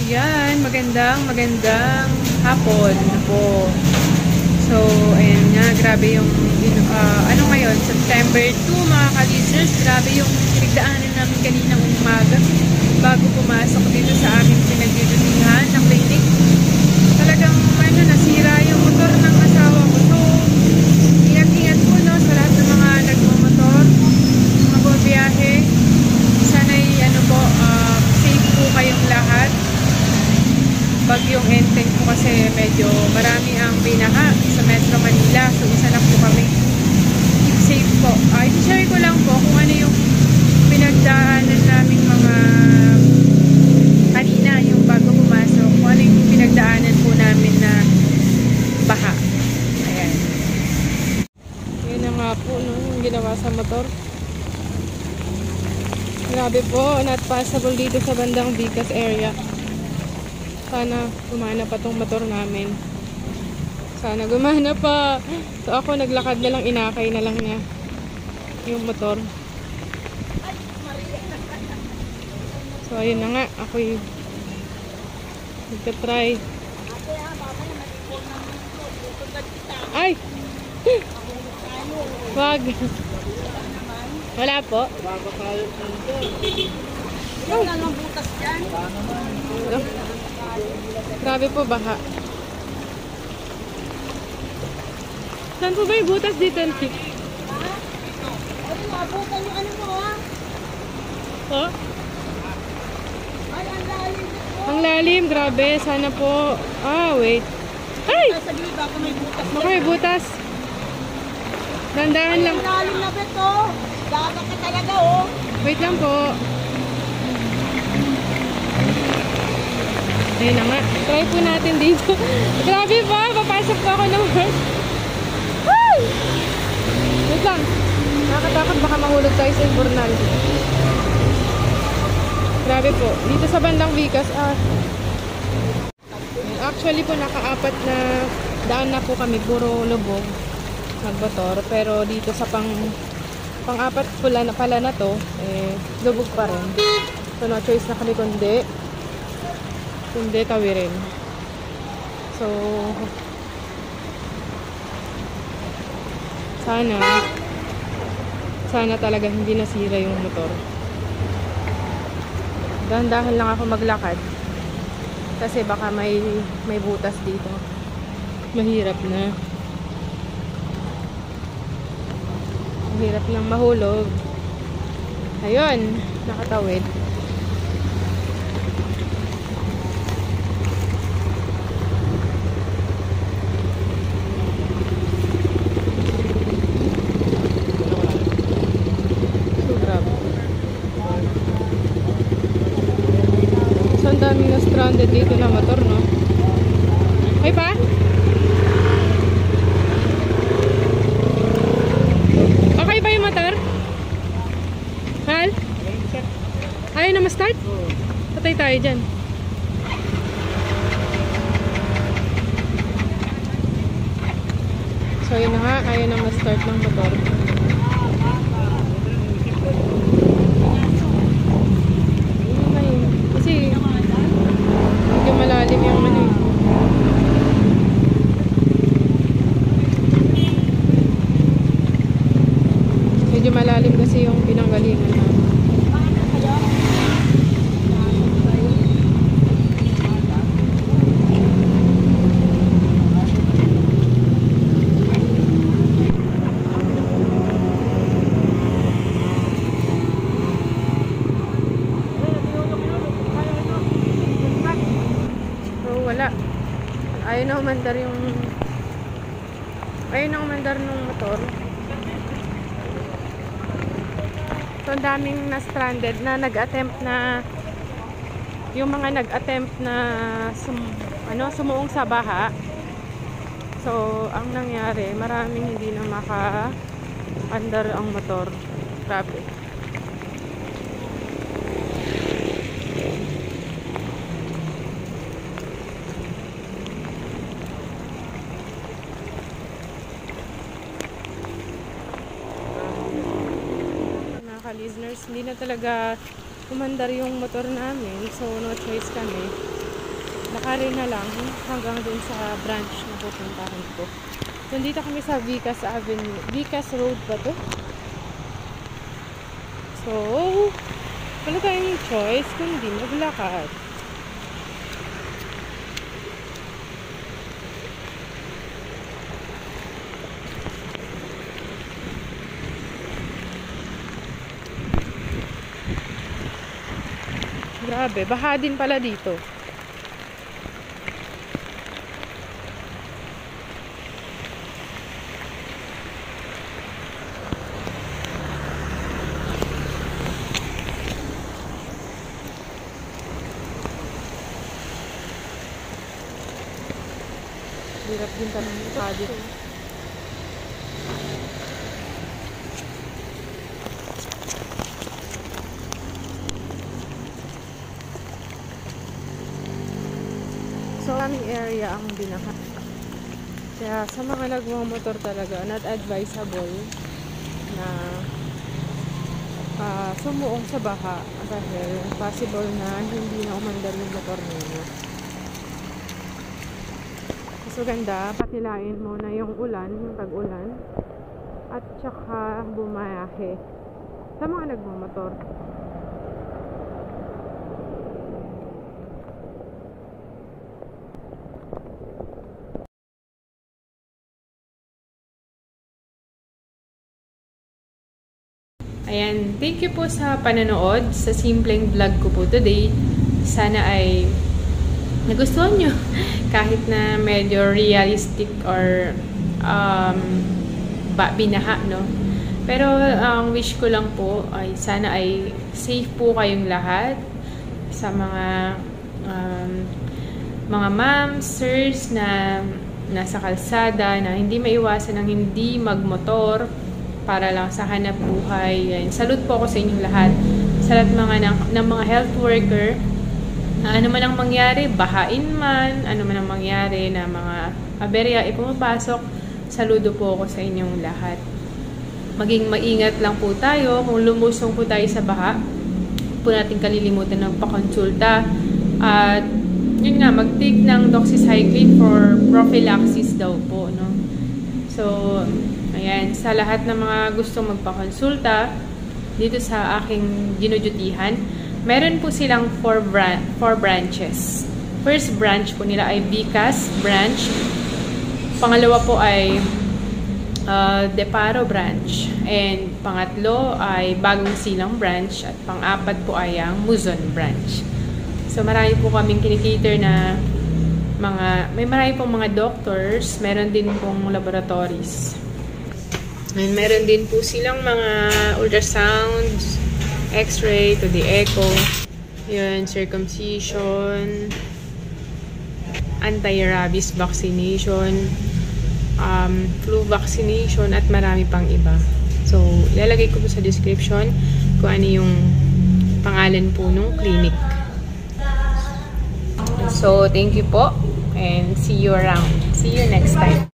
Ayan, magandang hapon po. So, ayan nga, grabe yung, ano ngayon, September 2, mga ka-listeners, grabe yung pinagdaanan namin kaninang umaga bago pumasok dito sa aming pinagdudunihan na clinic. Talagang, nasira yung motor ng asawa ko. So, ingat-ingat po, no, sa lahat ng mga nagmamotor, mga bubiyahe. Sana'y, safe po kayong lahat. Bagyong Enteng po kasi medyo marami ang binaha sa Metro Manila. So, isa lang po kami. Keep safe po. I-share ko lang po kung ano yung pinagdaanan namin mga kanina, yung bago pumasok. Kung ano yung pinagdaanan po namin na baha. Ayan. Yun na nga po, no, yung ginawa sa motor. Grabe po, not passable dito sa bandang Vicas area. Sana gumana pa tong motor namin. Sana gumana pa. So ako naglakad na lang, inakay na lang niya yung motor. So ayun na nga, ako'y nagtatry. Ay! Wag! Wala po. Wala nang butas dyan. Grabe po baha. Saan po ba yung butas dito? Ha? Ay, nabutan yung ano mo, ha? Oh? Ay, ang lalim dito. Ang lalim, grabe. Sana po. Wait. Ay! Sa gilid, baka may butas. Baka may butas. Dandahan lang. Ang lalim na beto. Dagat ka talaga, oh. Wait lang po. Ayun na nga. Try po natin dito. Grabe pa. Papasok pa ako ng work. Ay! Wait lang. Nakakatakot. Baka mahulog tayo sa imburnal. Grabe po. Dito sa bandang Vicas. Actually po, nakaapat na daan na po kami. Puro lubog. Nagmotor. Pero dito sa pang-apat pala na to, lubog pa rin. So, no choice na kami kundi tawirin. So, sana talaga hindi nasira yung motor. Dahan-dahan lang ako maglakad kasi baka may butas dito. Mahirap na. Mahirap lang mahulog. Ayun, nakatawid. So, ang daming na stranded dito na motor, no? Ay pa? Okay ba yung motor? Hal? Ayaw na ma-start? Patay tayo dyan. So, yun na nga. Ayaw na ma-start ng motor. Kasi medyo malalim yung ano. Medyo malalim kasi yung pinanggalingan na. Ayaw na umandar nung motor. So, ang daming na-stranded na nag-attempt na yung mga nag-attempt na sumuong sa baha. So, ang nangyari, maraming hindi na maka-andar ang motor. Grabe. Listeners, hindi na talaga umandar yung motor namin, so no choice kami. Sakari na lang hanggang dun sa branch na pupuntahan ko. Nandito kami sa Vicas Avenue. Vicas Road ba to? So, wala tayong choice kundi maglakad. Grabe, baha din pala dito. Hirap din tanong ito dito. So, aming area ang binaha. Kaya sa mga nagmamotor talaga, not advisable na sumuong sa baha dahil possible na hindi na umandar yung motor ninyo. So, ganda, patilain mo na yung ulan, yung tag-ulan, at saka bumayahe sa mga nagmamotor. Ayan, thank you po sa panonood sa simpleng vlog ko po today. Sana ay nagustuhan nyo kahit na medyo realistic or binaha, no? Pero ang wish ko lang po ay sana ay safe po kayong lahat sa mga moms, sirs na nasa kalsada na hindi maiwasan ng hindi magmotor para lang sa hanap buhay. Yan. Salute po ako sa inyong lahat. Sa lahat ng mga health worker na ano man ang mangyari, bahain man, ano man ang mangyari na mga aberya ipumapasok, saludo po ako sa inyong lahat. Maging maingat lang po tayo. Kung lumusong po tayo sa baha, po natin kalilimutan ng pakonsulta. At yun nga, mag-take ng doxycycline for prophylaxis daw po, no? So, ayan, sa lahat ng mga gustong magpakonsulta dito sa aking ginudutihan, meron po silang 4 branches. First branch po nila ay Vicas branch. Pangalawa po ay Deparo branch. And pangatlo ay Bagong Silang branch. At pang-apat po ay ang Muzon branch. So marami po kaming kinikater na may marami pong mga doctors, meron din pong laboratories. And meron din po silang mga ultrasounds, x-ray to the echo, yun, circumcision, anti-rabies vaccination, flu vaccination, at marami pang iba. So, ilalagay ko po sa description kung ano yung pangalan po nung clinic. So, thank you po and see you around. See you next time.